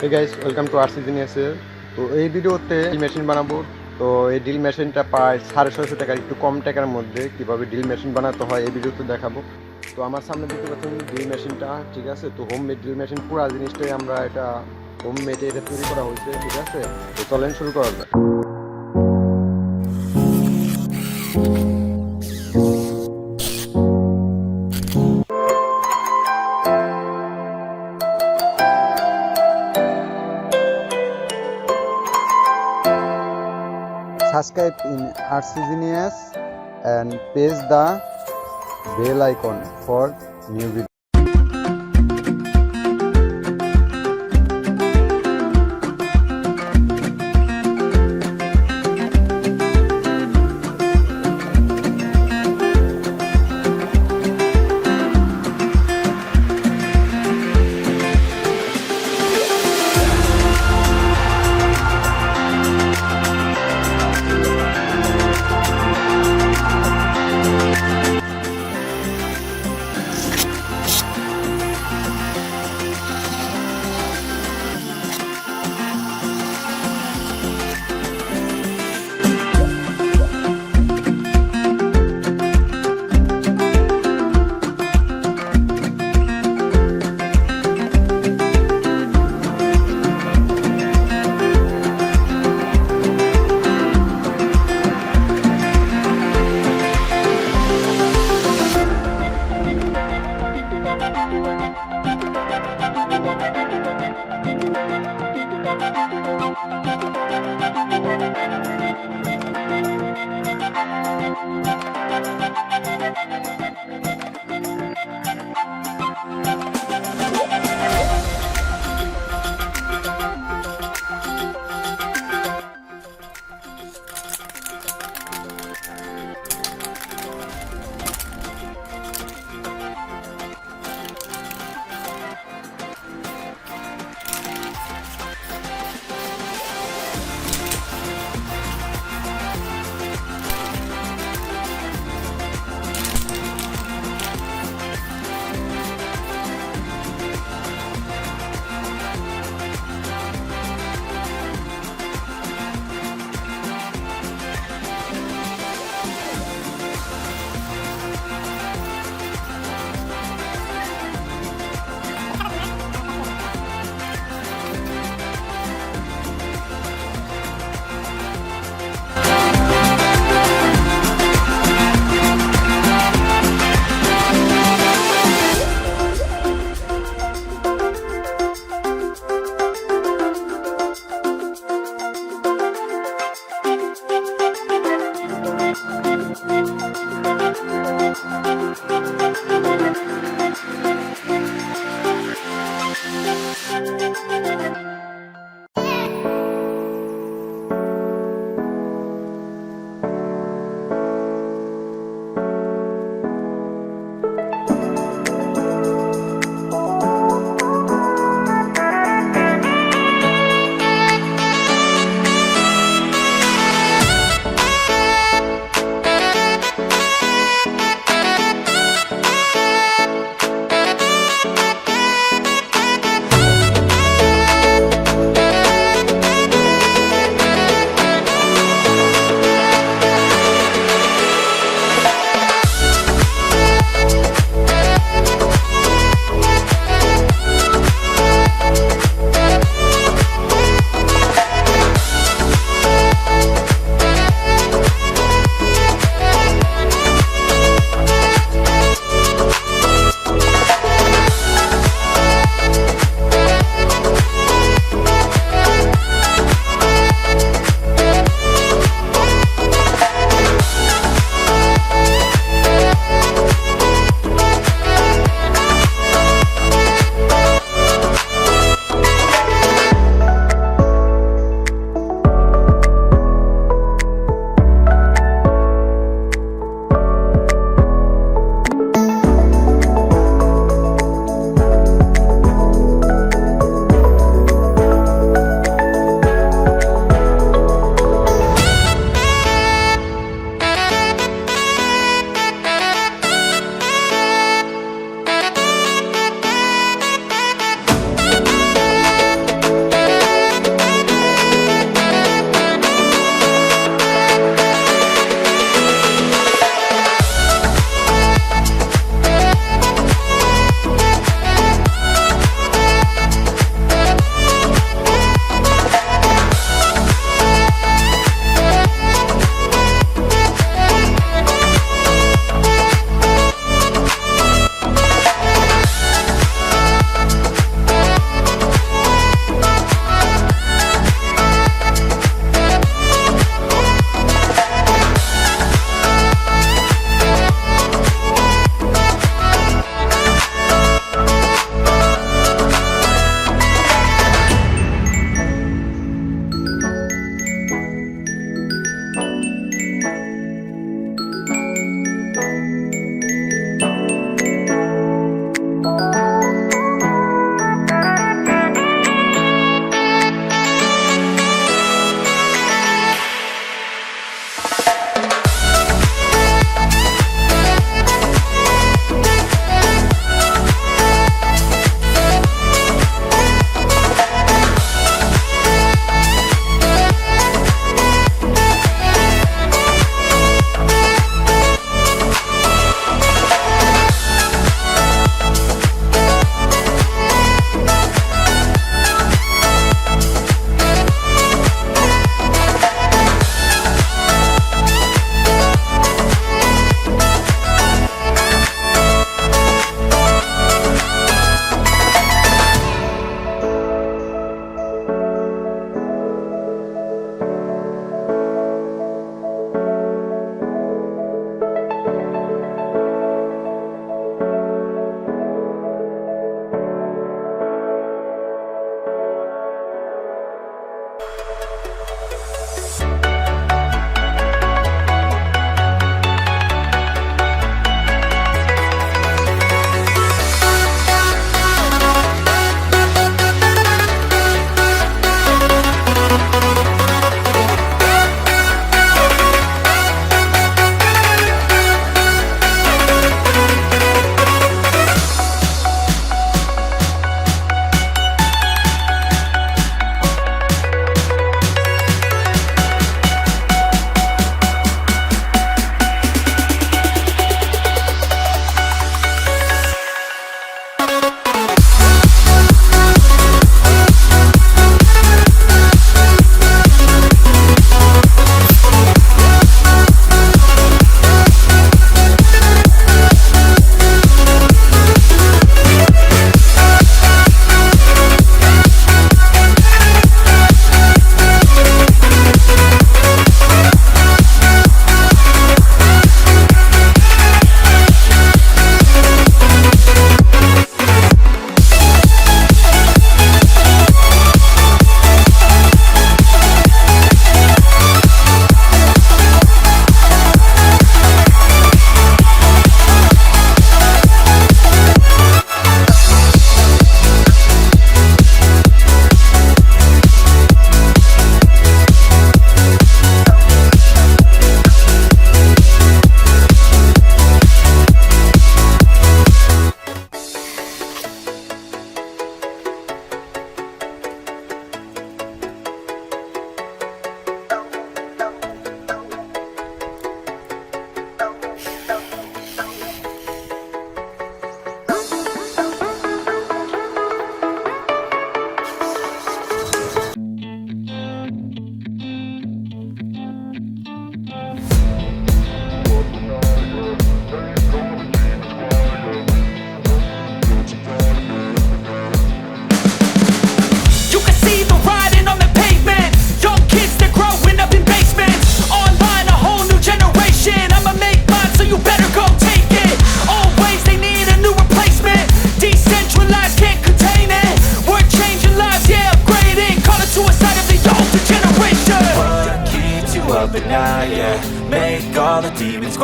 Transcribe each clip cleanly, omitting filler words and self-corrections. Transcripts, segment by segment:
Hey guys, welcome to RcGenius এর। তো এই ভিডিওতে ড্রিল মেশিন বানাবো। তো এই ড্রিল মেশিনটা প্রায় 650 টাকার একটু কম টাকার মধ্যে কিভাবে ড্রিল মেশিন বানাতে হয় এই ভিডিওতে দেখাবো। তো আমার সামনে দেখতে পাচ্ছেন ড্রিল মেশিনটা, ঠিক আছে। তো হোম মেড ড্রিল মেশিন পুরো জিনিসটাই আমরা এটা হোম মেডে এটা তৈরি করা হয়েছে, ঠিক আছে। তো চলেন শুরু করা যাক। Subscribe in RcGenius and press the bell icon for new videos.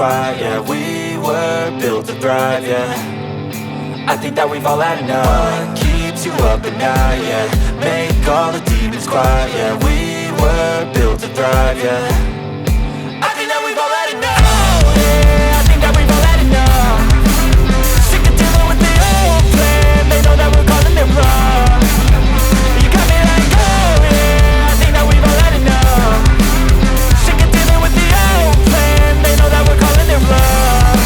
quiet, yeah. We were built to thrive, yeah. I think that we've all had enough. What keeps you up at night, yeah? Make all the demons quiet, yeah. We were built to thrive, yeah. I think that we've all had enough. Oh, yeah, I think that we've all had enough. Sick of dealing with the old plan. They know that we're calling it wrong. You got me like, oh, yeah, I think that we've all had enough. Sick of dealing with the old plan. They know that we're calling it wrong.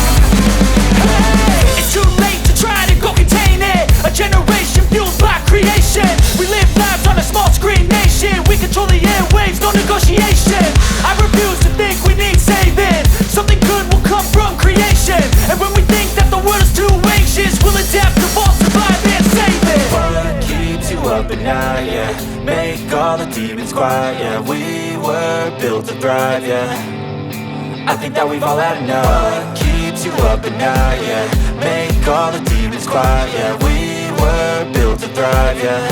Hey, it's too late to try to go contain it. A generation fueled by creation. We live lives on a small screen nation. We control the airwaves, no negotiation. I refuse to think we need saving. Something good will come from creation. And when we think that the world is too anxious, we'll adapt, evolve, survive and save it. What keeps you up at night, yeah? Make all the demons quiet, yeah. We were built to thrive, yeah. I think that we've all had enough. What keeps you up at night, yeah? Make all the demons quiet, yeah. We were built to thrive, yeah.